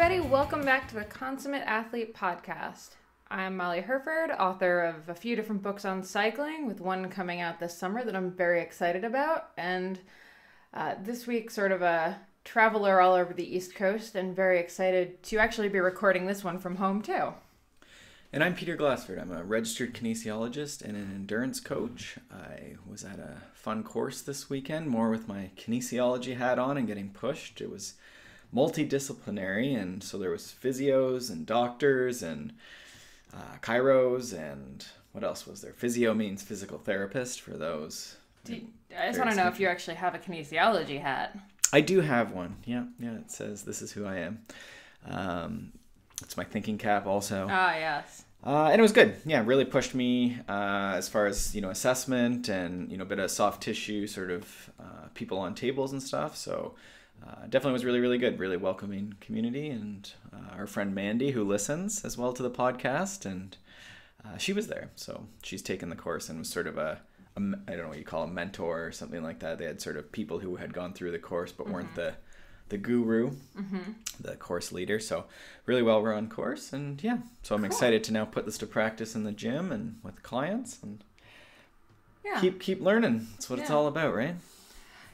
everybody. Welcome back to the Consummate Athlete Podcast. I'm Molly Herford, author of a few different books on cycling, with one coming out this summer that I'm very excited about. And this week, sort of a traveler all over the East Coast, and very excited to actually be recording this one from home too. And I'm Peter Glassford. I'm a registered kinesiologist and an endurance coach. I was at a fun course this weekend, more with my kinesiology hat on and getting pushed. It was multidisciplinary, and so there was physios and doctors and chiros, and what else was there? Physio means physical therapist for those. I just want to know if you actually have a kinesiology hat. I do have one. Yeah, it says this is who I am. It's my thinking cap also. Ah, yes. And it was good. Yeah, it really pushed me as far as, assessment and, a bit of soft tissue, sort of people on tables and stuff. So definitely was really, really good. Really welcoming community. And our friend Mandy, who listens as well to the podcast, and she was there. So she's taken the course and was sort of I don't know what you call a mentor or something like that. They had sort of people who had gone through the course but weren't the guru, the course leader. So really well run course, and so I'm excited to now put this to practice in the gym and with clients, and keep learning. That's what it's all about, right?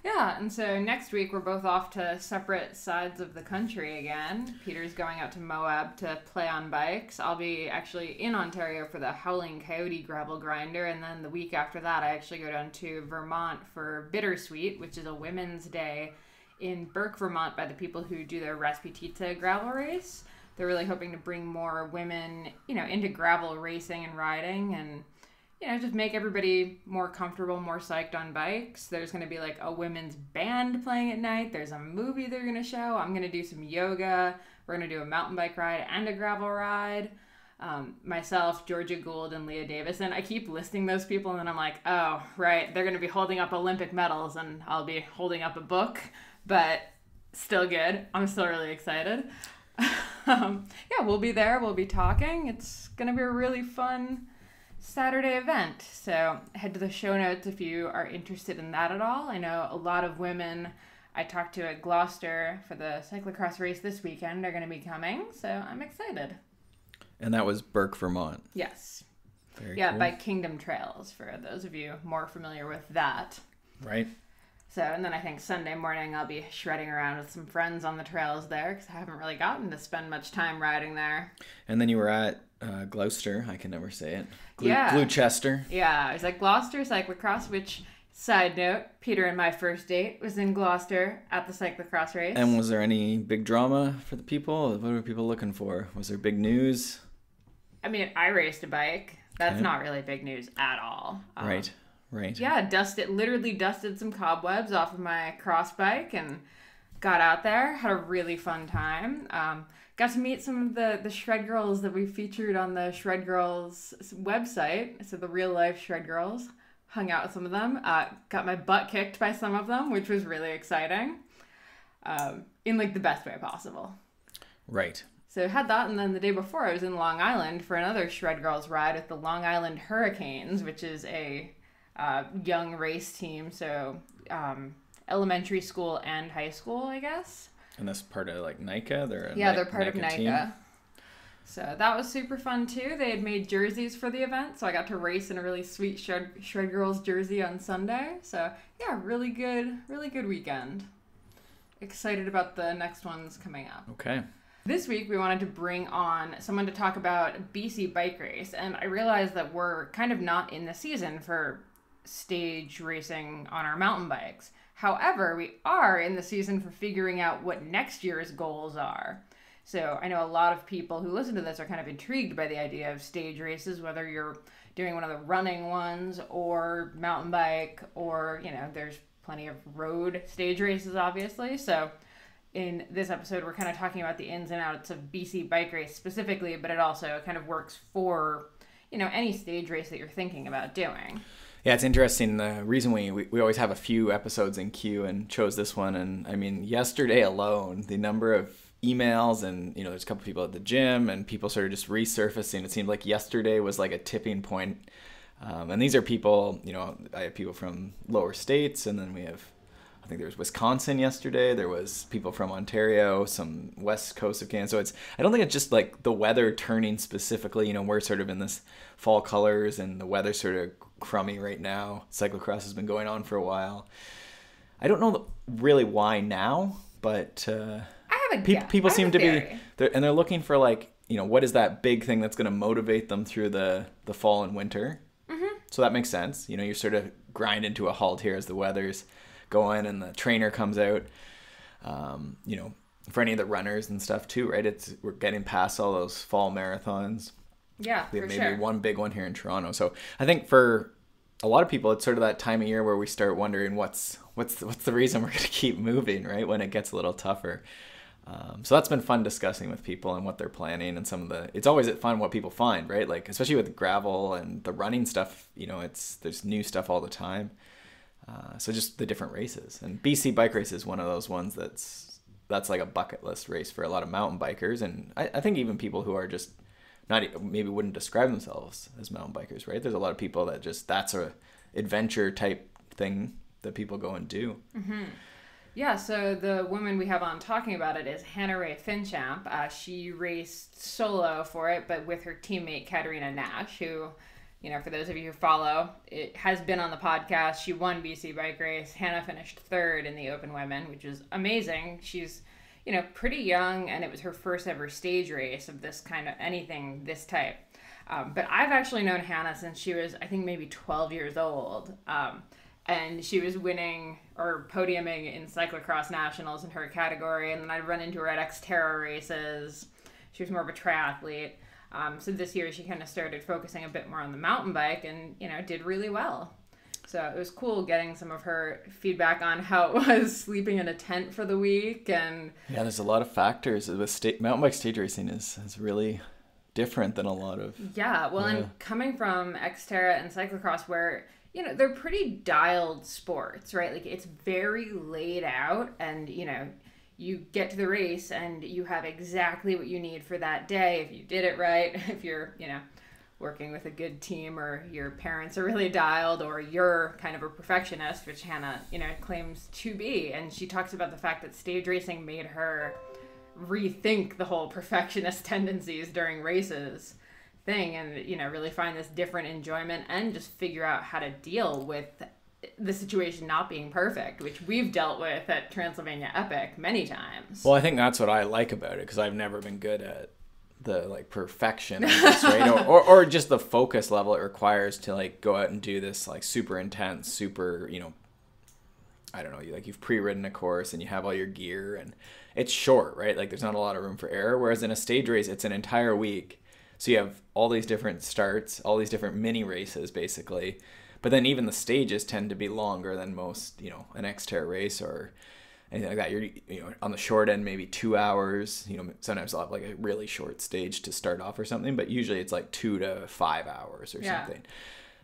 Yeah, and so next week we're both off to separate sides of the country again. Peter's going out to Moab to play on bikes. I'll be actually in Ontario for the Howling Coyote Gravel Grinder, and then the week after that I actually go down to Vermont for Bittersweet, which is a women's day in Burke, Vermont, by the people who do their Rasputitsa gravel race. They're really hoping to bring more women, into gravel racing and riding, and, just make everybody more comfortable, more psyched on bikes. There's going to be like a women's band playing at night. There's a movie they're going to show. I'm going to do some yoga. We're going to do a mountain bike ride and a gravel ride. Myself, Georgia Gould, and Leah Davison. I keep listing those people, and then I'm like, oh, right, they're going to be holding up Olympic medals, and I'll be holding up a book. But still good. I'm still really excited. We'll be there. We'll be talking. It's going to be a really fun Saturday event. So head to the show notes if you are interested in that at all. I know a lot of women I talked to at Gloucester for the cyclocross race this weekend are going to be coming. So I'm excited. And that was Burke, Vermont. Yes. Very cool. By Kingdom Trails, for those of you more familiar with that. Right. So, and then I think Sunday morning I'll be shredding around with some friends on the trails there, because I haven't really gotten to spend much time riding there. And then you were at Gloucester. I can never say it. Gloucester. Yeah, I was at Gloucester Cyclocross, which, side note, Peter and my first date was in Gloucester at the cyclocross race. And was there any big drama for the people? What were people looking for? Was there big news? I mean, I raced a bike. That's not really big news at all. Right. Yeah, literally dusted some cobwebs off of my cross bike and got out there. Had a really fun time. Got to meet some of the Shred Girls that we featured on the Shred Girls website. So the real life Shred Girls. Hung out with some of them. Got my butt kicked by some of them, which was really exciting. In like the best way possible. Right. So I had that, and then the day before I was in Long Island for another Shred Girls ride with the Long Island Hurricanes, which is a young race team, so elementary school and high school, I guess. And that's part of like NICA? They're part of NICA. Team? So that was super fun too. They had made jerseys for the event, so I got to race in a really sweet Shred Girls jersey on Sunday. So yeah, really good weekend. Excited about the next ones coming up. Okay. This week we wanted to bring on someone to talk about BC Bike Race, and I realized that we're kind of not in the season for stage racing on our mountain bikes. However, we are in the season for figuring out what next year's goals are. So I know a lot of people who listen to this are kind of intrigued by the idea of stage races, whether you're doing one of the running ones or mountain bike, or, there's plenty of road stage races, obviously. So in this episode, we're kind of talking about the ins and outs of BC Bike Race specifically, but it also kind of works for, any stage race that you're thinking about doing. Yeah, it's interesting. The reason we always have a few episodes in queue and chose this one, and I mean, yesterday alone, the number of emails and, there's a couple people at the gym and people sort of just resurfacing. It seemed like yesterday was like a tipping point. And these are people, I have people from lower states, and then we have think there was Wisconsin yesterday. There was people from Ontario, some west coast of Canada. So I don't think it's just like the weather turning specifically. You know, we're sort of in this fall colors and the weather's sort of crummy right now. Cyclocross has been going on for a while. I don't know really why now, but people seem to be, they're looking for like, you know, what is that big thing that's going to motivate them through the fall and winter? Mm-hmm. So that makes sense. You know, you're sort of grind to a halt here as the weather's going and the trainer comes out. You know, for any of the runners and stuff too, right? We're getting past all those fall marathons. Yeah, we have maybe one big one here in Toronto. So I think for a lot of people, it's sort of that time of year where we start wondering what's the reason we're going to keep moving, right? When it gets a little tougher. So that's been fun discussing with people and what they're planning and it's always fun what people find, right? Like, especially with gravel and the running stuff, you know, there's new stuff all the time. So just the different races, and BC Bike Race is one of those ones that's like a bucket list race for a lot of mountain bikers. And I think even people who are just maybe wouldn't describe themselves as mountain bikers, right? There's a lot of people that that's a adventure type thing that people go and do. Mm-hmm. Yeah, so the woman we have on talking about it is Rae Finchamp. She raced solo for it, but with her teammate Katerina Nash, who, you know, for those of you who follow, it has been on the podcast. She won BC Bike Race. Hannah finished third in the Open Women, which is amazing. She's, you know, pretty young, and it was her first ever stage race of this kind of anything this type. But I've actually known Hannah since she was, I think, maybe 12 years old. And she was winning or podiuming in cyclocross nationals in her category. And then I'd run into her at Xterra races. She was more of a triathlete. So this year she kind of started focusing a bit more on the mountain bike and, you know, did really well. So it was cool getting some of her feedback on how it was sleeping in a tent for the week. And yeah, there's a lot of factors. Mountain bike stage racing is really different than a lot of... Yeah, well, and coming from Xterra and cyclocross where... You know, they're pretty dialed sports, right? Like, it's very laid out and, you know, you get to the race and you have exactly what you need for that day if you did it right, if you're, you know, working with a good team or your parents are really dialed or you're kind of a perfectionist, which Hannah, you know, claims to be. And she talks about the fact that stage racing made her rethink the whole perfectionist tendencies during races thing and, you know, really find this different enjoyment and just figure out how to deal with the situation not being perfect, which we've dealt with at Transylvania Epic many times. Well, I think that's what I like about it, because I've never been good at the like perfection, I guess, right? or just the focus level it requires to like go out and do this like super intense, super, you know, I don't know, you've pre-ridden a course and you have all your gear and it's short, right? Like there's not a lot of room for error. Whereas in a stage race, it's an entire week. So you have all these different starts, all these different mini races, basically. But then even the stages tend to be longer than most, you know, an Xterra race or anything like that. You're, you know, on the short end, maybe 2 hours. You know, sometimes they'll have like a really short stage to start off or something. But usually it's like 2 to 5 hours or something.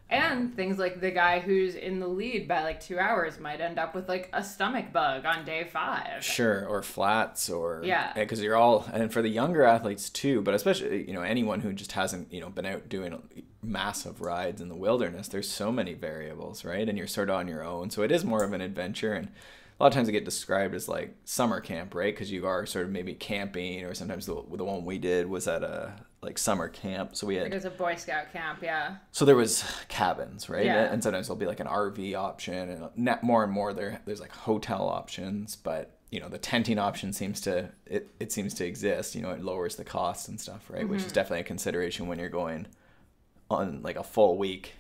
And things like the guy who's in the lead by like 2 hours might end up with like a stomach bug on day 5. Sure, or flats, or because you're all, and for the younger athletes too, but especially, you know, anyone who just hasn't, you know, been out doing massive rides in the wilderness. There's so many variables, right? And you're sort of on your own, so it is more of an adventure. And a lot of times it get described as like summer camp, right? Because you are sort of maybe camping, or sometimes the one we did was at a like summer camp. So we had, it was a Boy Scout camp, yeah. So there was cabins, right? Yeah. And sometimes there'll be like an RV option, and more and more there's like hotel options. But you know, the tenting option seems to exist. You know, it lowers the cost and stuff, right? Mm-hmm. Which is definitely a consideration when you're going on like a full week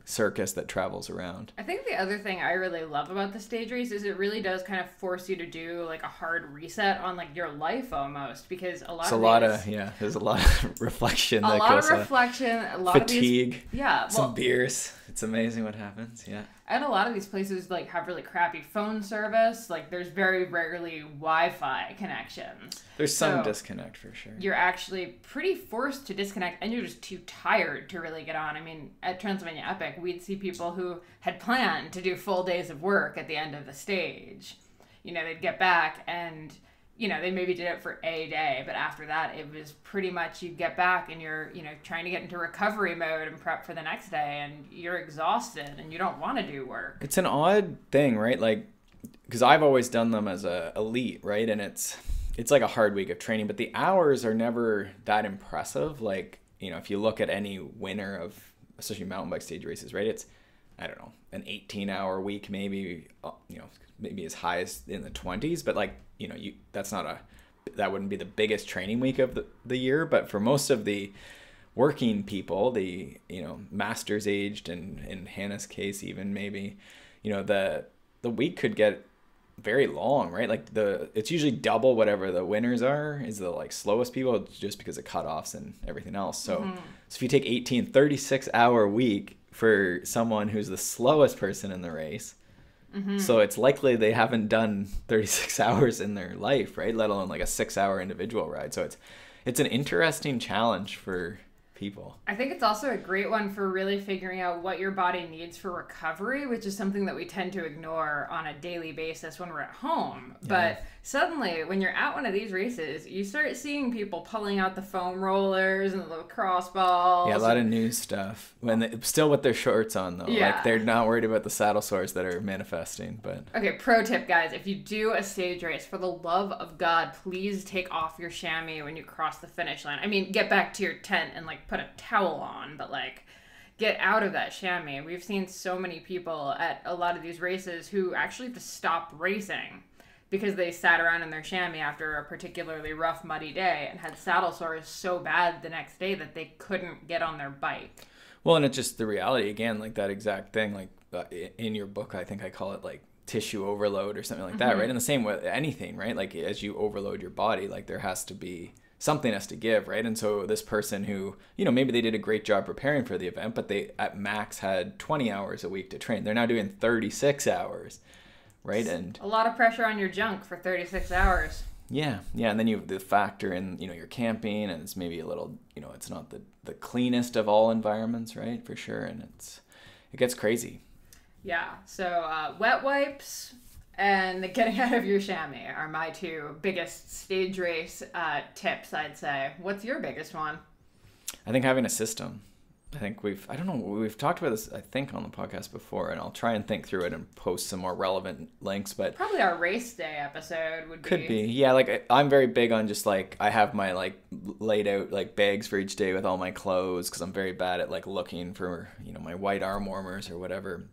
circus that travels around. I think the other thing I really love about the stage race is it really does kind of force you to do like a hard reset on like your life almost, because there's a lot of reflection, a lot fatigue, of these, some beers. It's amazing what happens. Yeah. And a lot of these places like have really crappy phone service. Like there's very rarely Wi-Fi connections. There's some disconnect for sure. You're actually pretty forced to disconnect, and you're just too tired to really get on. I mean, at Transylvania Epic, we'd see people who had planned to do full days of work at the end of the stage. You know, they'd get back and, you know, they maybe did it for a day, but after that, it was pretty much you get back and you're, you know, trying to get into recovery mode and prep for the next day, and you're exhausted and you don't want to do work. It's an odd thing, right? Like, because I've always done them as a elite, right? And it's like a hard week of training, but the hours are never that impressive. Like, you know, if you look at any winner of especially mountain bike stage races, right? It's, I don't know, an 18-hour week, maybe, you know, maybe as high as in the 20s, but like, you know, that wouldn't be the biggest training week of the year. But for most of the working people, the, you know, masters aged, and in Hannah's case, even maybe, you know, the week could get very long, right? Like it's usually double whatever the winners are, is the like slowest people, just because of cutoffs and everything else. So if you take 36-hour week for someone who's the slowest person in the race, so it's likely they haven't done 36 hours in their life, right? Let alone like a 6-hour individual ride. So it's an interesting challenge for people. I think it's also a great one for really figuring out what your body needs for recovery, which is something that we tend to ignore on a daily basis when we're at home. Yeah. But suddenly, when you're at one of these races, you start seeing people pulling out the foam rollers and the lacrosse balls. Yeah, a lot of new stuff. Still with their shorts on, though. Yeah. Like, they're not worried about the saddle sores that are manifesting. But okay, pro tip, guys. If you do a stage race, for the love of God, please take off your chamois when you cross the finish line. I mean, get back to your tent and, like, put a towel on, but like get out of that chamois. We've seen so many people at a lot of these races who actually have to stop racing because they sat around in their chamois after a particularly rough, muddy day and had saddle sores so bad the next day that they couldn't get on their bike. Well, and it's just the reality again, like that exact thing, like in your book, I think I call it like tissue overload or something like that, right? In the same way, anything, right? Like as you overload your body, like there has to be something has to give, right? And so this person who, you know, maybe they did a great job preparing for the event, but they at max had 20 hours a week to train. They're now doing 36 hours, right? And a lot of pressure on your junk for 36 hours. Yeah. And then you have the factor in, you know, you're camping, and it's maybe a little, you know, it's not the cleanest of all environments, right? For sure. And it gets crazy. Yeah. So wet wipes and getting out of your chamois are my two biggest stage race tips, I'd say. What's your biggest one? I think having a system. I think we've talked about this, I think, on the podcast before, and I'll try and think through it and post some more relevant links, but probably our race day episode would be. Could be. Yeah, like I'm very big on just like, I have my like laid out like bags for each day with all my clothes, because I'm very bad at like looking for, you know, my white arm warmers or whatever.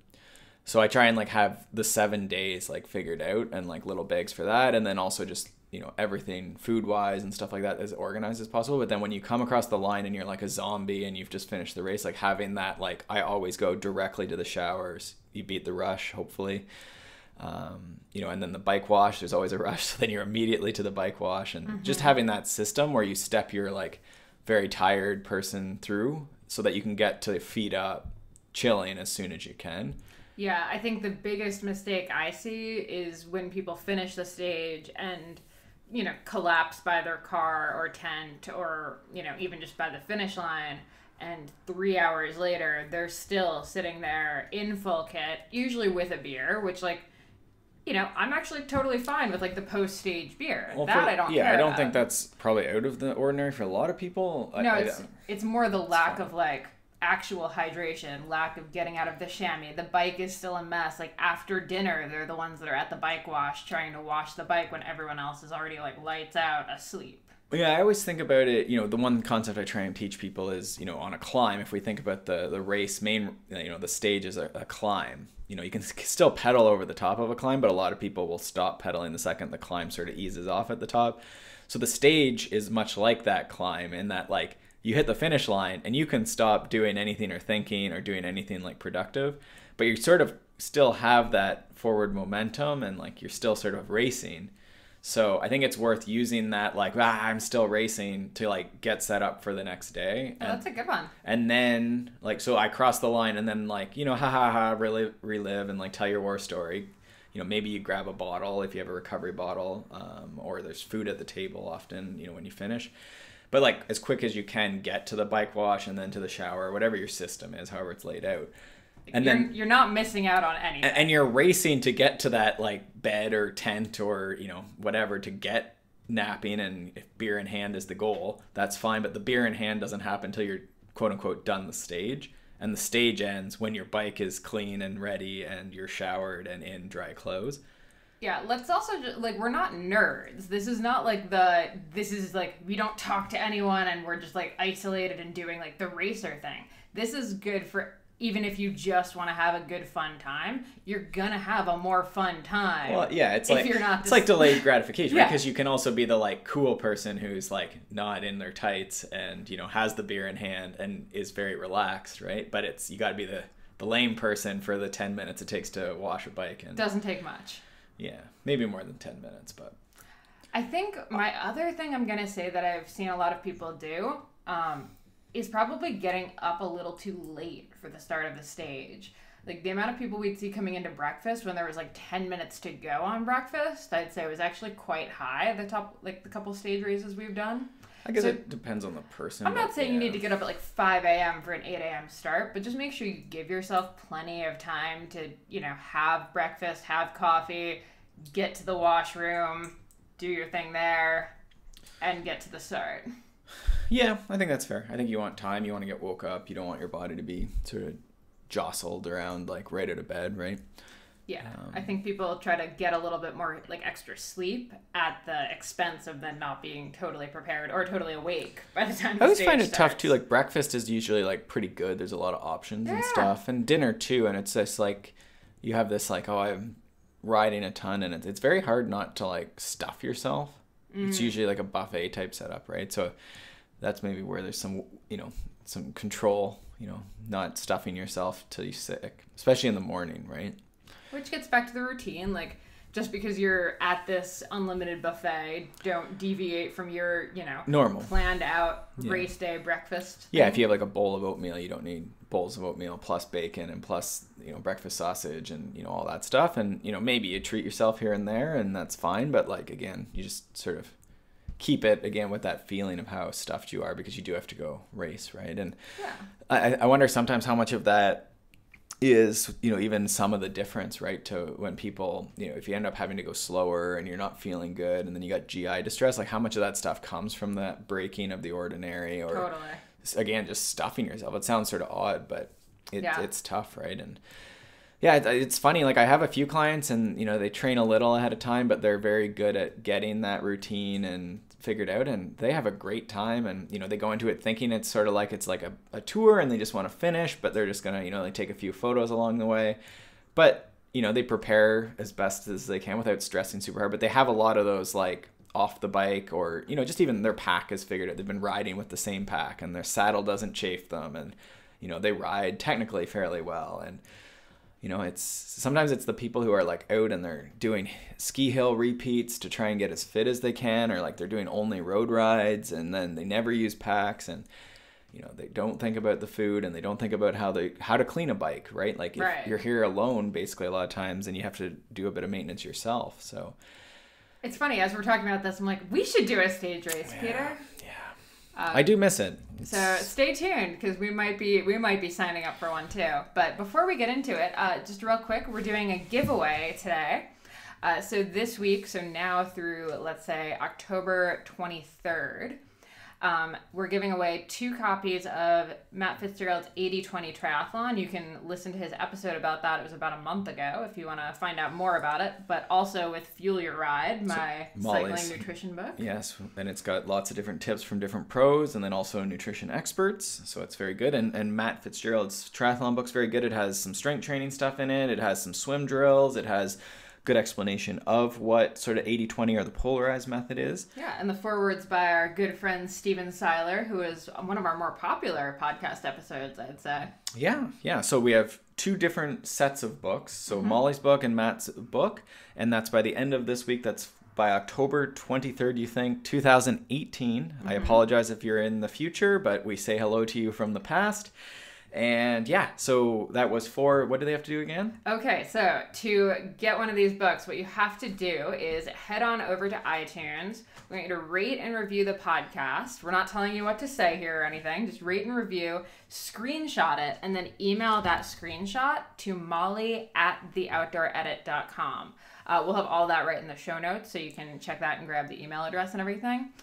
So I try and like have the 7 days like figured out, and like little bags for that. And then also just, you know, everything food wise and stuff like that as organized as possible. But then when you come across the line and you're like a zombie and you've just finished the race, like having that, like I always go directly to the showers. You beat the rush, hopefully. You know, and then the bike wash, there's always a rush. So then you're immediately to the bike wash, and just having that system where you step your like very tired person through so that you can get to feet up chilling as soon as you can. Yeah, I think the biggest mistake I see is when people finish the stage and, you know, collapse by their car or tent, or, you know, even just by the finish line, and 3 hours later they're still sitting there in full kit, usually with a beer, which, like, you know, I'm actually totally fine with like the post-stage beer. Well, I don't care I don't about. think that's probably out of the ordinary for a lot of people. No, it's more the lack of like actual hydration, lack of getting out of the chamois. The bike is still a mess. Like after dinner, they're the ones that are at the bike wash trying to wash the bike when everyone else is already like lights out asleep. Yeah, I always think about it, you know, the one concept I try and teach people is, you know, on a climb, if we think about the race main, you know, the stage is a climb. You know, you can still pedal over the top of a climb, but a lot of people will stop pedaling the second the climb sort of eases off at the top. So the stage is much like that climb, in that like you hit the finish line and you can stop doing anything or thinking or doing anything like productive, but you sort of still have that forward momentum and like you're still sort of racing. So I think it's worth using that, like, I'm still racing, to like get set up for the next day. Oh, that's a good one. And then like, so I cross the line and then like, you know, relive and like tell your war story. You know, maybe you grab a bottle if you have a recovery bottle, or there's food at the table often, you know, when you finish. But like as quick as you can get to the bike wash and then to the shower, whatever your system is, however it's laid out. And then you're not missing out on anything. And you're racing to get to that like bed or tent or, you know, whatever, to get napping, and if beer in hand is the goal, that's fine. But the beer in hand doesn't happen until you're quote unquote done the stage. And the stage ends when your bike is clean and ready and you're showered and in dry clothes. Yeah, let's also just, like, we're not nerds. This is not like we don't talk to anyone and we're just like isolated and doing like the racer thing. This is good for even if you just want to have a good fun time, you're gonna have a more fun time. Well, yeah, it's like delayed gratification, yeah. Right? Because you can also be the like cool person who's like not in their tights and has the beer in hand and is very relaxed, right? But you got to be the lame person for the 10 minutes it takes to wash a bike. And doesn't take much. Yeah, maybe more than 10 minutes, but I think my other thing I'm gonna say that I've seen a lot of people do is probably getting up a little too late for the start of the stage. Like the amount of people we'd see coming into breakfast when there was like 10 minutes to go on breakfast, I'd say was actually quite high at the top, like the couple stage races we've done. I guess it depends on the person. I'm not saying you need to get up at like 5 a.m. for an 8 a.m. start, but just make sure you give yourself plenty of time to, have breakfast, have coffee, get to the washroom, do your thing there, and get to the start. Yeah, I think that's fair. I think you want time. You want to get woke up. You don't want your body to be sort of jostled around like right out of bed, right? Yeah, I think people try to get a little bit more like extra sleep at the expense of then not being totally prepared or totally awake by the time. I always find it tough too. Like breakfast is usually like pretty good. There's a lot of options and stuff, and dinner too. And it's just like you have this like, oh, I'm riding a ton, and it's very hard not to like stuff yourself. Mm-hmm. It's usually like a buffet type setup, right? So that's maybe where there's some some control, not stuffing yourself till you're sick, especially in the morning, right? Which gets back to the routine, like just because you're at this unlimited buffet, don't deviate from your, normal planned out race day breakfast. Yeah, if you have like a bowl of oatmeal, you don't need bowls of oatmeal plus bacon and plus, breakfast sausage and, all that stuff. And, maybe you treat yourself here and there and that's fine. But like, again, you just sort of keep it again with that feeling of how stuffed you are because you do have to go race, right? And I wonder sometimes how much of that is, even some of the difference, right, to when people, if you end up having to go slower and you're not feeling good and then you got GI distress, like how much of that stuff comes from that breaking of the ordinary or again, just stuffing yourself. It sounds sort of odd, but it's tough, right? And yeah, it's funny. Like I have a few clients and, they train a little ahead of time, but they're very good at getting that routine and figured out and they have a great time and, they go into it thinking it's like a tour and they just want to finish, but they're just going to, they take a few photos along the way. But, they prepare as best as they can without stressing super hard. But they have a lot of those like off the bike or, just even their pack is figured out. They've been riding with the same pack and their saddle doesn't chafe them and, they ride technically fairly well. And sometimes it's the people who are like out and they're doing ski hill repeats to try and get as fit as they can, or like they're doing only road rides and then they never use packs and, they don't think about the food and they don't think about how to clean a bike, right? Like if you're here alone basically a lot of times and you have to do a bit of maintenance yourself. So it's funny, as we're talking about this, I'm like, we should do a stage race, Peter. I do miss it. So stay tuned because we might be signing up for one too. But before we get into it, just real quick, we're doing a giveaway today. So this week, so now through let's say October 23rd, we're giving away 2 copies of Matt Fitzgerald's 80/20 triathlon. You can listen to his episode about that. It was about a month ago if you want to find out more about it. But also with Fuel Your Ride, my cycling nutrition book. Yes, and it's got lots of different tips from different pros and then also nutrition experts. So it's very good. And Matt Fitzgerald's triathlon book's very good. It has some strength training stuff in it. It has some swim drills. It has good explanation of what sort of 80/20 or the polarized method is. Yeah, and the foreword's by our good friend Steven Seiler, who is one of our more popular podcast episodes, I'd say. Yeah. So we have 2 different sets of books. So Molly's book and Matt's book. And that's by the end of this week. That's by October 23rd, you think, 2018. I apologize if you're in the future, but we say hello to you from the past. And so that was for, what do they have to do again? Okay, so to get one of these books, what you have to do is head on over to iTunes. We want you to rate and review the podcast. We're not telling you what to say here or anything. Just rate and review, screenshot it, and then email that screenshot to molly@theoutdooredit.com. We'll have all that right in the show notes, so you can check that and grab the email address and everything.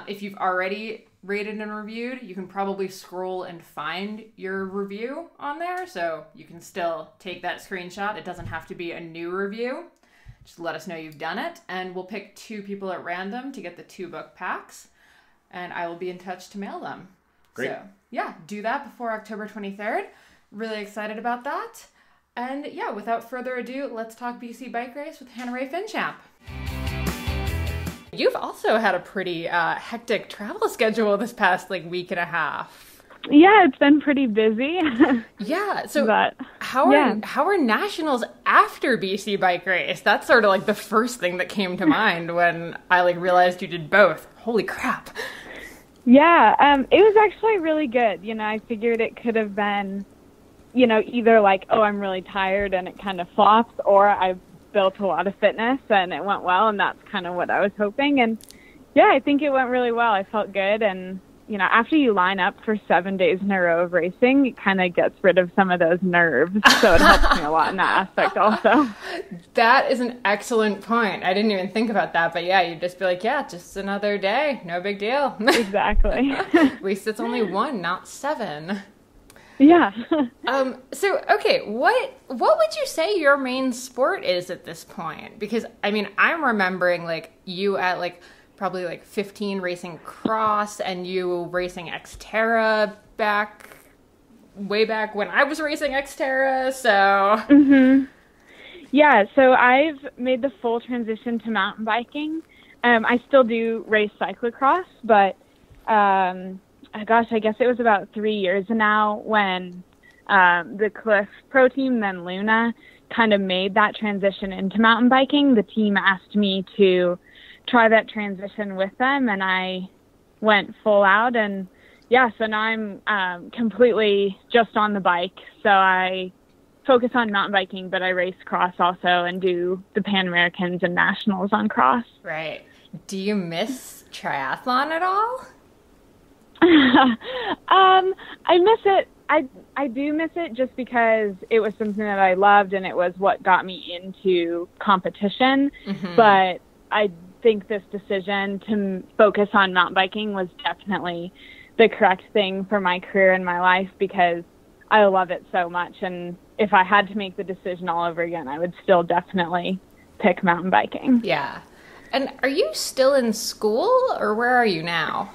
If you've already rated and reviewed, you can probably scroll and find your review on there, so you can still take that screenshot. It doesn't have to be a new review. Just let us know you've done it, and we'll pick 2 people at random to get the 2 book packs, and I will be in touch to mail them. Great. So, yeah, do that before October 23rd. Really excited about that. And yeah, without further ado, let's talk BC Bike Race with Rae Finchamp. You've also had a pretty hectic travel schedule this past week and a half. Yeah, it's been pretty busy. Yeah. So but, how are nationals after BC Bike Race? That's sort of the first thing that came to mind when I realized you did both. Holy crap. Yeah, it was actually really good. I figured it could have been, either oh, I'm really tired and it kind of flops, or I built a lot of fitness and it went well, and that's kind of what I was hoping. And yeah, I think it went really well. I felt good, and after you line up for 7 days in a row of racing, it kind of gets rid of some of those nerves. So it helps me a lot in that aspect also. That is an excellent point. I didn't even think about that. But yeah, you'd just be just another day. No big deal. Exactly. At least it's only 1, not 7. Yeah. So, okay, what would you say your main sport is at this point? Because, I'm remembering, you at, probably 15 racing cross, and you racing Xterra way back when I was racing Xterra, so. Mm-hmm. Yeah, so I've made the full transition to mountain biking. I still do race cyclocross, but I guess it was about 3 years now when the Cliff Pro Team, then Luna, kind of made that transition into mountain biking. The team asked me to try that transition with them, and I went full out, and yeah, so now I'm completely just on the bike. So I focus on mountain biking, but I race cross also and do the Pan Americans and Nationals on cross. Right. Do you miss triathlon at all? I miss it. I do miss it just because it was something that I loved, and it was what got me into competition. Mm-hmm. But I think this decision to focus on mountain biking was definitely the correct thing for my career and my life, because I love it so much. And if I had to make the decision all over again, I would still definitely pick mountain biking. Yeah. And are you still in school, or where are you now?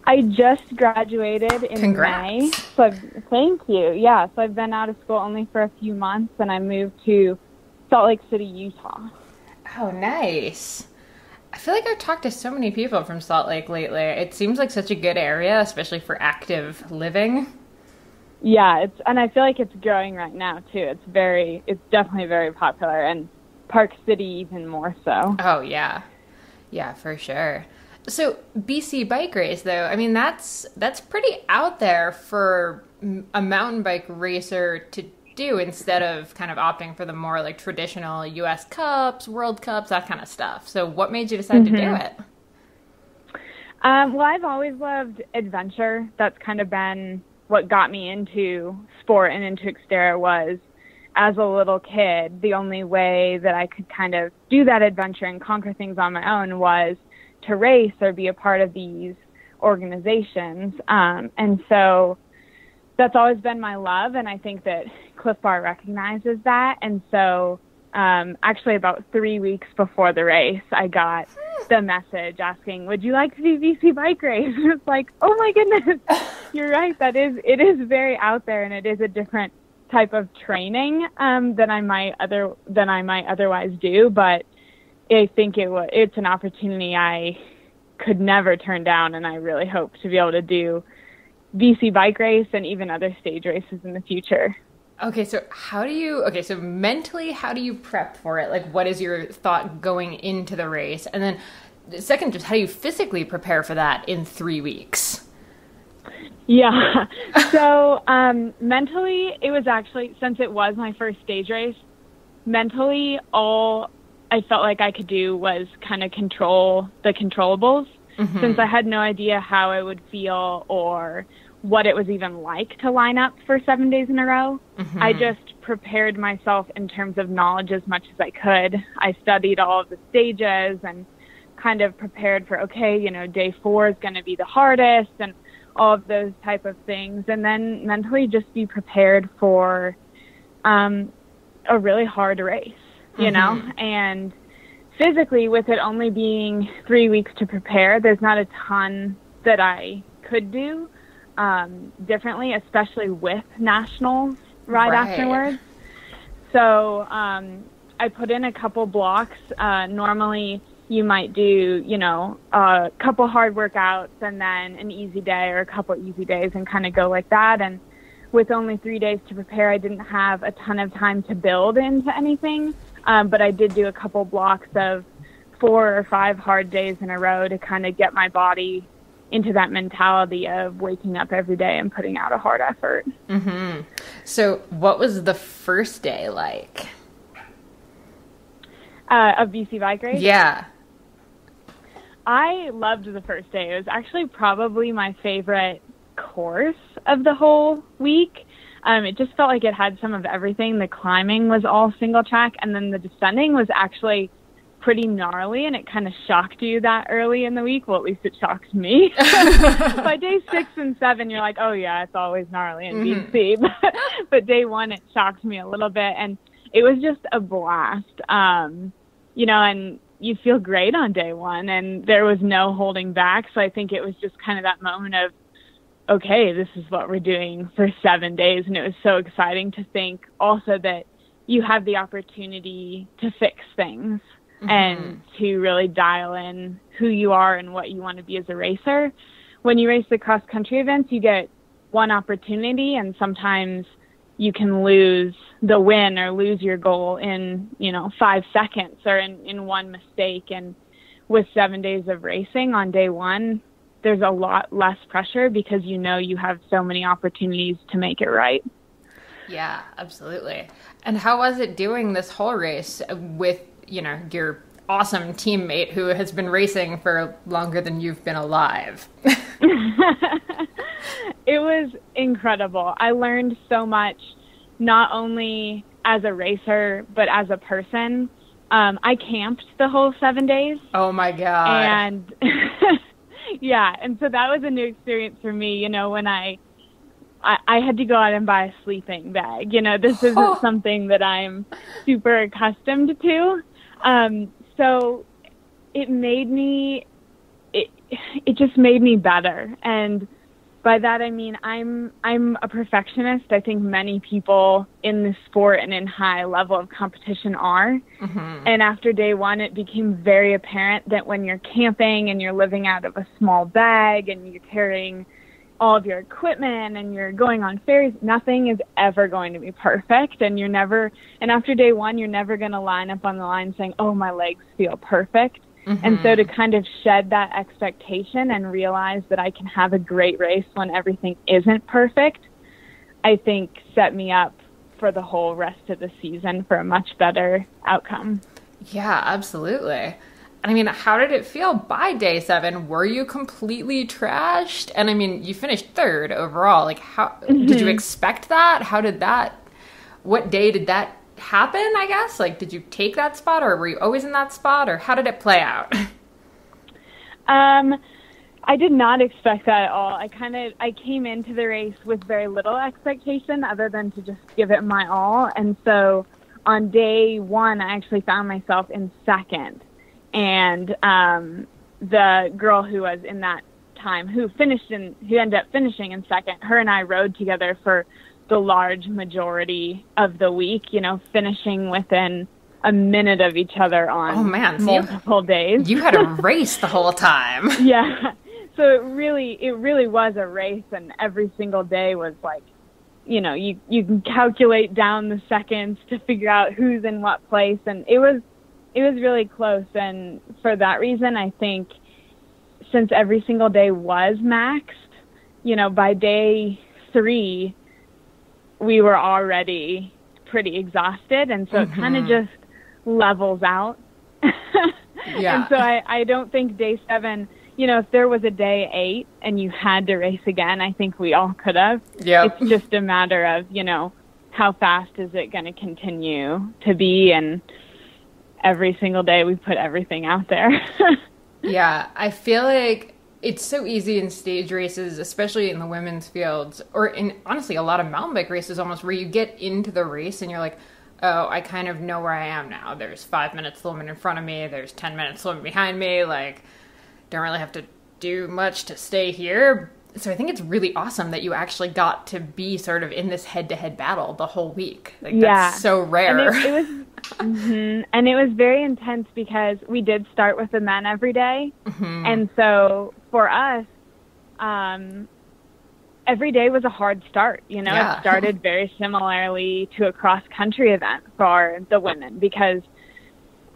I just graduated in May. So thank you. Yeah, so I've been out of school only for a few months, and I moved to Salt Lake City, Utah. Oh, nice. I feel like I've talked to so many people from Salt Lake lately. It seems like such a good area, especially for active living. Yeah, and I feel like it's growing right now too. It's definitely very popular, and Park City even more so. Oh yeah, yeah, for sure. So BC Bike Race, though, that's pretty out there for a mountain bike racer to do, instead of kind of opting for the more traditional U.S. Cups, World Cups, that kind of stuff. So what made you decide to do it? Well, I've always loved adventure. That's kind of been what got me into sport and into Xterra. Was, as a little kid, the only way that I could kind of do that adventure and conquer things on my own was to race or be a part of these organizations. And so that's always been my love, and I think that Cliff Bar recognizes that. And so actually about 3 weeks before the race, I got the message asking, would you like to do BC Bike Race? It's oh my goodness, you're right. It is very out there, and it is a different type of training than I might otherwise do. But I think it's an opportunity I could never turn down, and I really hope to be able to do BC Bike Race and even other stage races in the future. Okay, so mentally, how do you prep for it? What is your thought going into the race? And then second, just how do you physically prepare for that in 3 weeks? Yeah, so mentally, it was actually, since it was my first stage race, mentally all I felt like I could do was kind of control the controllables. Mm-hmm. Since I had no idea how I would feel or what it was even like to line up for 7 days in a row. Mm-hmm. I just prepared myself in terms of knowledge as much as I could. I studied all of the stages and kind of prepared for, day 4 is going to be the hardest and all of those type of things. And then mentally just be prepared for a really hard race. you know, and physically, with it only being 3 weeks to prepare, there's not a ton that I could do differently, especially with nationals right afterwards. So I put in a couple blocks. Normally you might do, you know, a couple hard workouts and then an easy day or a couple easy days and kind of go like that. And with only 3 days to prepare, I didn't have a ton of time to build into anything. But I did do a couple blocks of 4 or 5 hard days in a row to kind of get my body into that mentality of waking up every day and putting out a hard effort. So what was the first day like? Of BC Bike Race? Yeah. I loved the first day. It was actually probably my favorite course of the whole week. It just felt like it had some of everything. The climbing was all single track, and then the descending was actually pretty gnarly, and it kind of shocked you that early in the week. Well, at least it shocked me. By day 6 and 7, you're like, oh yeah, it's always gnarly in BC. But day 1, it shocked me a little bit, and it was just a blast. You know, and you feel great on day 1, and there was no holding back. So I think it was just kind of that moment of, okay, this is what we're doing for 7 days. And it was so exciting to think also that you have the opportunity to fix things and to really dial in who you are and what you want to be as a racer. When you race the cross country events, you get one opportunity, and sometimes you can lose the win or lose your goal in, you know, 5 seconds or in one mistake. And with 7 days of racing on day 1, there's a lot less pressure because you know you have so many opportunities to make it right. Yeah, absolutely. And how was it doing this whole race with, you know, your awesome teammate who has been racing for longer than you've been alive? It was incredible. I learned so much, not only as a racer, but as a person. I camped the whole 7 days. Oh my God. And yeah, and so that was a new experience for me, you know, when I had to go out and buy a sleeping bag. You know, this isn't something that I'm super accustomed to. So it just made me better. And by that, I mean, I'm a perfectionist. I think many people in this sport and in high level of competition are. And after day 1, it became very apparent that when you're camping and you're living out of a small bag and you're carrying all of your equipment and you're going on ferries, nothing is ever going to be perfect. And after day 1, you're never going to line up on the line saying, oh, my legs feel perfect. And so to kind of shed that expectation and realize that I can have a great race when everything isn't perfect, I think set me up for the whole rest of the season for a much better outcome. Yeah, absolutely. I mean, how did it feel by day 7? Were you completely trashed? And I mean, you finished 3rd overall. Like, how did you expect that? What day did that happen, I guess? Like, did you take that spot, or were you always in that spot, or how did it play out? I did not expect that at all. I came into the race with very little expectation other than to just give it my all. And so on day 1, I actually found myself in 2nd. And the girl who was in that time, who ended up finishing in 2nd, her and I rode together for the large majority of the week, you know, finishing within a minute of each other on multiple days. You had a race the whole time. Yeah. So it really was a race, and every single day was like, you know, you can calculate down the seconds to figure out who's in what place, and it was really close. And for that reason, I think since every single day was maxed, you know, by day 3, we were already pretty exhausted. And so it kind of just levels out. Yeah. And so I don't think day 7, you know, if there was a day 8 and you had to race again, I think we all could have. Yep. It's just a matter of, you know, how fast is it going to continue to be? And every single day we put everything out there. Yeah, I feel like it's so easy in stage races, especially in the women's fields, or in honestly a lot of mountain bike races almost, where you get into the race and you're like, oh, I kind of know where I am now. There's 5 minutes limit in front of me. There's 10 minutes limit behind me. Like, don't really have to do much to stay here. So I think it's really awesome that you actually got to be sort of in this head-to-head battle the whole week. Like, that's so rare. And it was, and it was very intense because we did start with the men every day. Mm-hmm. And so for us, every day was a hard start. You know, It started very similarly to a cross-country event for the women because,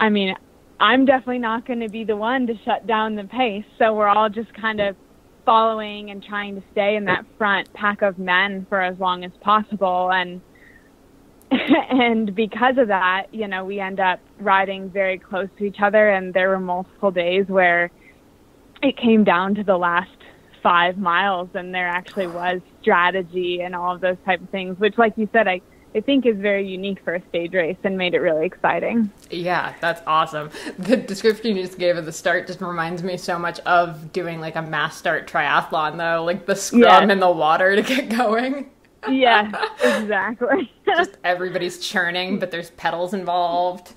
I mean, I'm definitely not going to be the one to shut down the pace. So we're all just kind of following and trying to stay in that front pack of men for as long as possible. And because of that, you know, we end up riding very close to each other. And there were multiple days where it came down to the last 5 miles and there actually was strategy and all of those type of things, which, like you said, I think is very unique for a stage race and made it really exciting. Yeah, that's awesome. The description you just gave at the start just reminds me so much of doing like a mass start triathlon though, like the scrum in the water to get going. Yeah, exactly. Just everybody's churning, but there's pedals involved.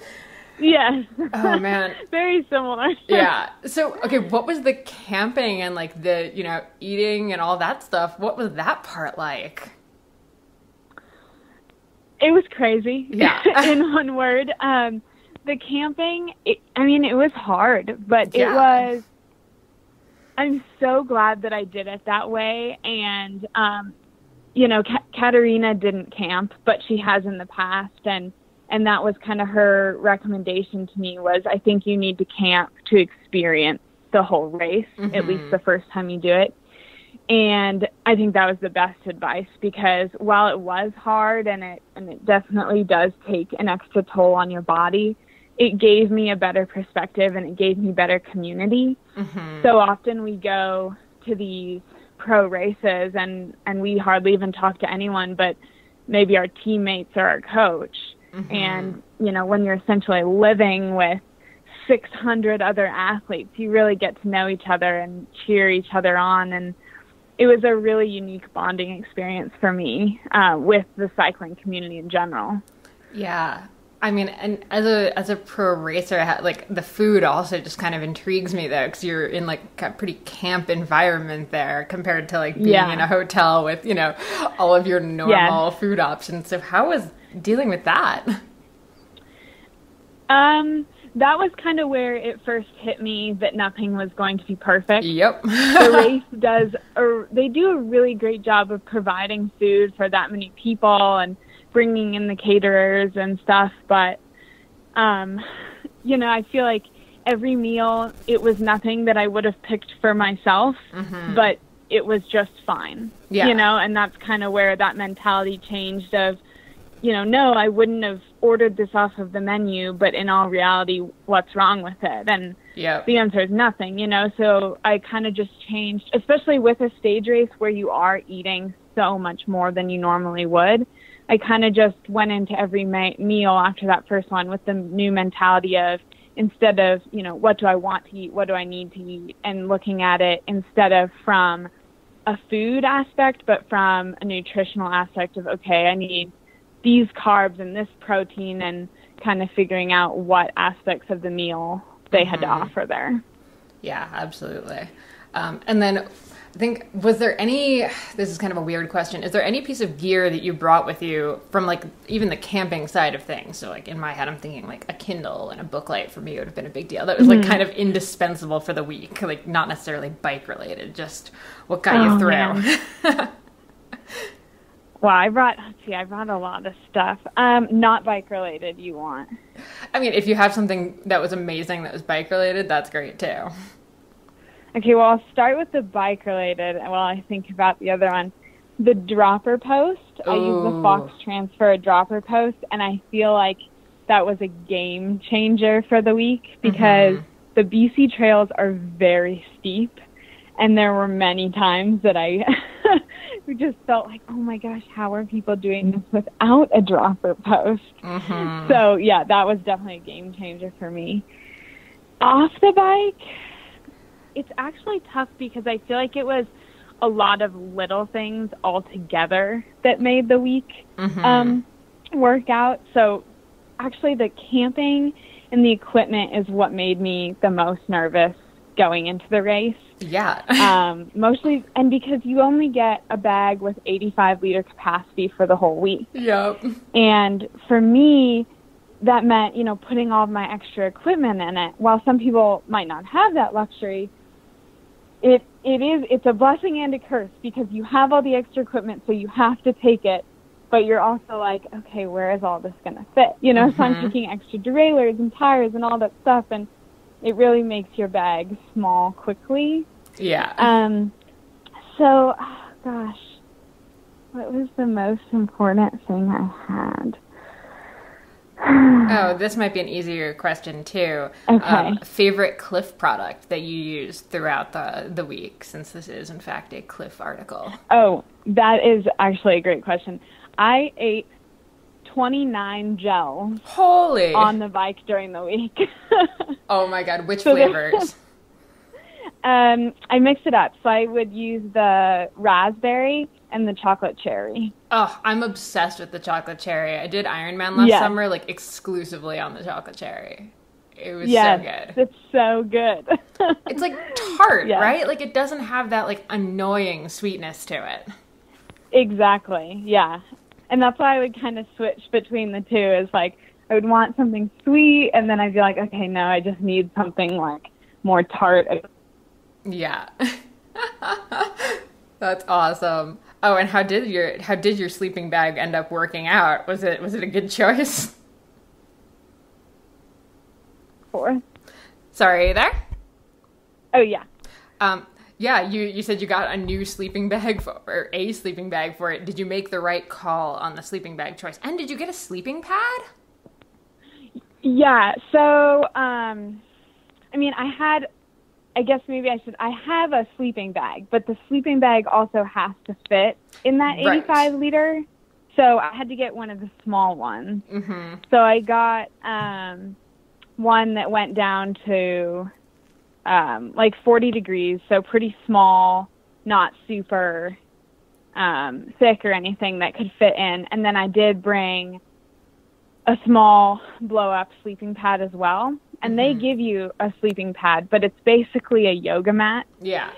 Yes. Oh man. Very similar. Yeah. So, okay, what was the camping and like the, you know, eating and all that stuff? What was that part like? It was crazy. Yeah. In one word. The camping, it was hard, but it was, I'm so glad that I did it that way. And, you know, Katerina didn't camp, but she has in the past. And that was kind of her recommendation to me was, I think you need to camp to experience the whole race, at least the first time you do it. And I think that was the best advice because while it was hard and it definitely does take an extra toll on your body, it gave me a better perspective and it gave me better community. Mm-hmm. So often we go to these pro races and we hardly even talk to anyone but maybe our teammates or our coach. Mm-hmm. And, you know, when you're essentially living with 600 other athletes, you really get to know each other and cheer each other on. And it was a really unique bonding experience for me with the cycling community in general. Yeah. I mean, and as a pro racer, like the food also just kind of intrigues me though, because you're in like a pretty camp environment there compared to like being in a hotel with, you know, all of your normal food options. So how was dealing with that? That was kind of where it first hit me that nothing was going to be perfect. Yep. The race they do a really great job of providing food for that many people and bringing in the caterers and stuff. But, you know, I feel like every meal, it was nothing that I would have picked for myself, but it was just fine. Yeah. You know, and that's kind of where that mentality changed of, you know, no, I wouldn't have ordered this off of the menu, but in all reality, what's wrong with it? And the answer is nothing, you know, so I kind of just changed, especially with a stage race where you are eating so much more than you normally would. I kind of just went into every meal after that first one with the new mentality of, instead of, you know, what do I want to eat? What do I need to eat? And looking at it instead of from a food aspect, but from a nutritional aspect of, okay, I need these carbs and this protein, and kind of figuring out what aspects of the meal they had to offer there. Yeah, absolutely. And then I think, was there any, this is kind of a weird question, is there any piece of gear that you brought with you from like even the camping side of things? So like in my head, I'm thinking like a Kindle and a booklight for me would have been a big deal. That was like kind of indispensable for the week, like not necessarily bike related, just what got you through. Well, I brought a lot of stuff. Not bike related, you want. I mean, if you have something that was amazing that was bike related, that's great too. Okay, well, I'll start with the bike related while I think about the other one. The dropper post. Ooh. I use the Fox Transfer dropper post, and I feel like that was a game changer for the week because the BC trails are very steep, and there were many times that I just felt like, oh my gosh, how are people doing this without a dropper post? So yeah, that was definitely a game changer for me. Off the bike, it's actually tough because I feel like it was a lot of little things all together that made the week work out. So actually the camping and the equipment is what made me the most nervous going into the race. Yeah. Mostly, and because you only get a bag with 85-liter capacity for the whole week. Yep. And for me, that meant, you know, putting all of my extra equipment in it. While some people might not have that luxury, it's a blessing and a curse, because you have all the extra equipment, so you have to take it, but you're also like, okay, where is all this going to fit? You know, so I'm taking extra derailleurs and tires and all that stuff, and it really makes your bag small quickly. Yeah. So, oh gosh, what was the most important thing I had? Oh, this might be an easier question too. Okay. Favorite Cliff product that you used throughout the week, since this is in fact a Cliff article. Oh, that is actually a great question. I ate 29 gels Holy! on the bike during the week. Oh my God, which flavors? I mixed it up. So I would use the raspberry and the chocolate cherry. Oh, I'm obsessed with the chocolate cherry. I did Ironman last summer, like exclusively on the chocolate cherry. It was so good. It's so good. It's like tart, right? Like it doesn't have that like annoying sweetness to it. Exactly, yeah. And that's why I would kind of switch between the two, is like I would want something sweet, and then I'd be like, okay, no, I just need something like more tart. Yeah. That's awesome. Oh, and how did your sleeping bag end up working out? Was it a good choice? Sorry, are you there? Oh yeah. Yeah, you said you got a new sleeping bag or a sleeping bag for it. Did you make the right call on the sleeping bag choice? And did you get a sleeping pad? Yeah. So, I mean, I have a sleeping bag, but the sleeping bag also has to fit in that 85 liter. So I had to get one of the small ones. Mm-hmm. So I got one that went down to like 40 degrees, so pretty small, not super thick or anything, that could fit in. And then I did bring a small blow-up sleeping pad as well. And they give you a sleeping pad, but it's basically a yoga mat. Yeah.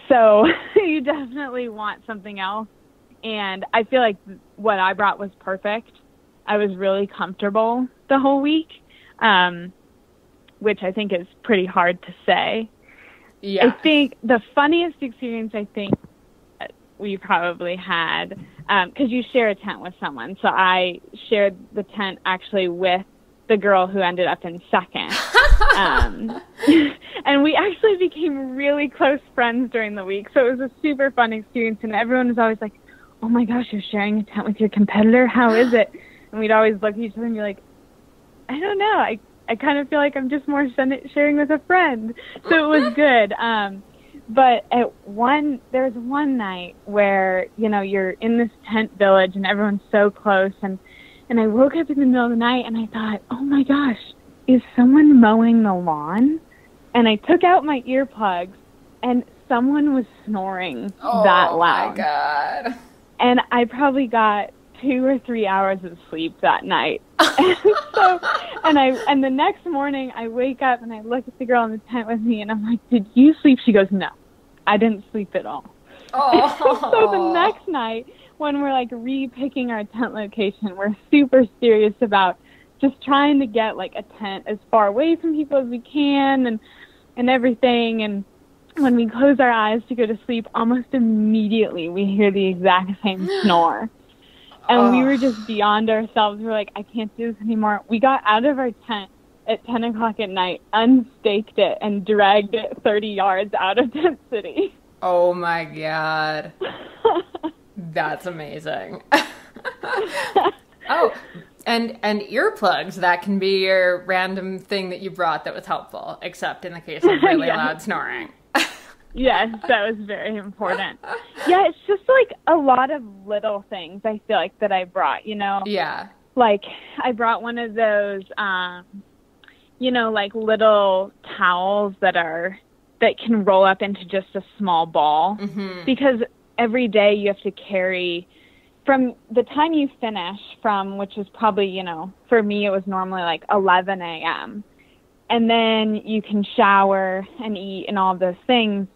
So you definitely want something else. And I feel like what I brought was perfect. I was really comfortable the whole week, which I think is pretty hard to say. Yeah. I think the funniest experience we probably had, because you share a tent with someone. So I shared the tent actually with the girl who ended up in second. And we actually became really close friends during the week. So it was a super fun experience. And everyone was always like, oh my gosh, you're sharing a tent with your competitor? How is it? And we'd always look at each other and be like, I don't know. I kind of feel like I'm just more sharing with a friend. So it was good. But there was one night where, you know, you're in this tent village and everyone's so close, and I woke up in the middle of the night and I thought, oh my gosh, is someone mowing the lawn? And I took out my earplugs and someone was snoring that loud. Oh my God. And I probably got 2 or 3 hours of sleep that night. And the next morning I wake up and I look at the girl in the tent with me and I'm like, did you sleep? She goes, no, I didn't sleep at all. Oh. So the next night, when we're like re-picking our tent location, we're super serious about just trying to get like a tent as far away from people as we can and everything. And when we close our eyes to go to sleep, almost immediately we hear the exact same snore. And we were just beyond ourselves. We were like, I can't do this anymore. We got out of our tent at 10 o'clock at night, unstaked it, and dragged it 30 yards out of Tent City. Oh my God. That's amazing. Oh, and earplugs, that can be your random thing that you brought that was helpful, except in the case of really loud snoring. Yes, that was very important. Yeah, it's just like a lot of little things I feel like that I brought, you know? Yeah. Like I brought one of those, you know, like little towels that can roll up into just a small ball. Mm-hmm. Because every day you have to carry from the time you finish from, which is probably, you know, for me, it was normally like 11 a.m. And then you can shower and eat and all of those things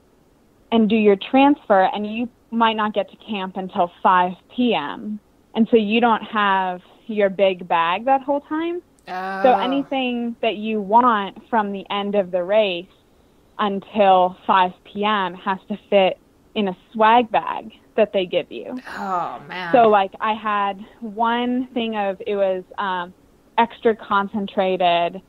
and do your transfer, and you might not get to camp until 5 p.m. And so you don't have your big bag that whole time. Oh. So anything that you want from the end of the race until 5 p.m. has to fit in a swag bag that they give you. Oh, man. So, like, I had one thing of, it was extra concentrated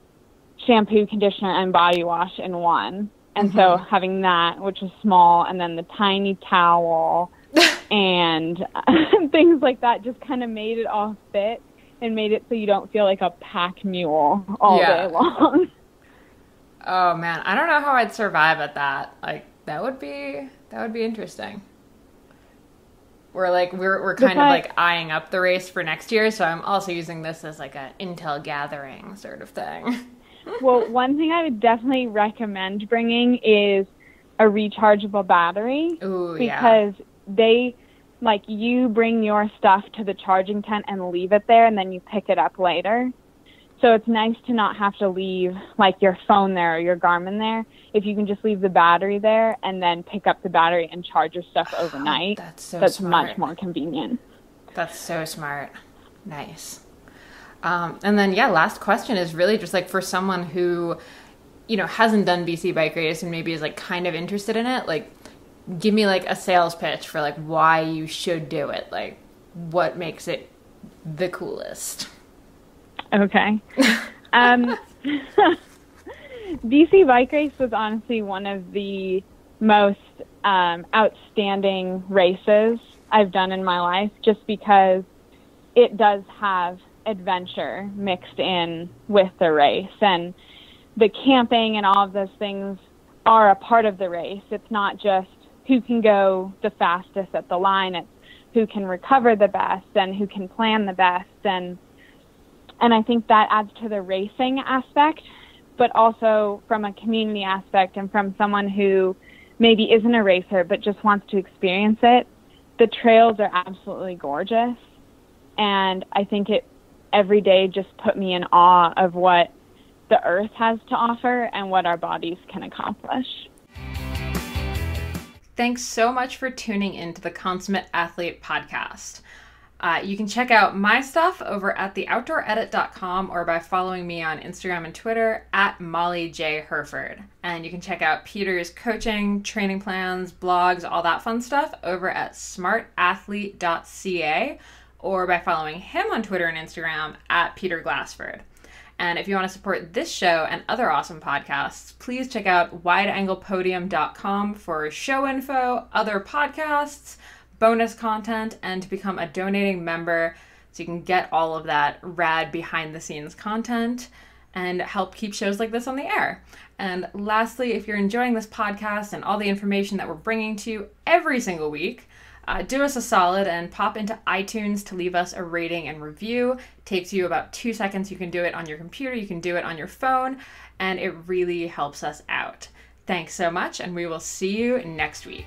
shampoo, conditioner, and body wash in one. And so having that, which was small, and then the tiny towel and things like that just kind of made it all fit and made it so you don't feel like a pack mule all day long. Oh, man. I don't know how I'd survive at that. Like, that would be interesting. We're kind of like eyeing up the race for next year, so I'm also using this as like a intel gathering sort of thing. Well, one thing I would definitely recommend bringing is a rechargeable battery. Ooh, because they, like, you bring your stuff to the charging tent and leave it there, and then you pick it up later. So it's nice to not have to leave, like, your phone there or your Garmin there. If you can just leave the battery there and then pick up the battery and charge your stuff overnight, that's smart. much more convenient. That's so smart. Nice. And then, last question is really just like for someone who, you know, hasn't done BC Bike Race and maybe is like kind of interested in it, like, give me like a sales pitch for like why you should do it. Like, what makes it the coolest? Okay. BC Bike Race was honestly one of the most outstanding races I've done in my life, just because it does have adventure mixed in with the race, and the camping and all of those things are a part of the race. It's not just who can go the fastest at the line, it's who can recover the best and who can plan the best, and I think that adds to the racing aspect, but also from a community aspect and from someone who maybe isn't a racer but just wants to experience it. The trails are absolutely gorgeous, and I think it every day just put me in awe of what the earth has to offer and what our bodies can accomplish. Thanks so much for tuning into the Consummate Athlete podcast. You can check out my stuff over at theoutdooredit.com or by following me on Instagram and Twitter at Molly J. Herford. And you can check out Peter's coaching, training plans, blogs, all that fun stuff over at smartathlete.ca or by following him on Twitter and Instagram at Peter Glassford. And if you want to support this show and other awesome podcasts, please check out wideanglepodium.com for show info, other podcasts, bonus content, and to become a donating member so you can get all of that rad behind the scenes content and help keep shows like this on the air. And lastly, if you're enjoying this podcast and all the information that we're bringing to you every single week, do us a solid and pop into iTunes to leave us a rating and review. It takes you about 2 seconds. You can do it on your computer, you can do it on your phone, and it really helps us out. Thanks so much, and we will see you next week.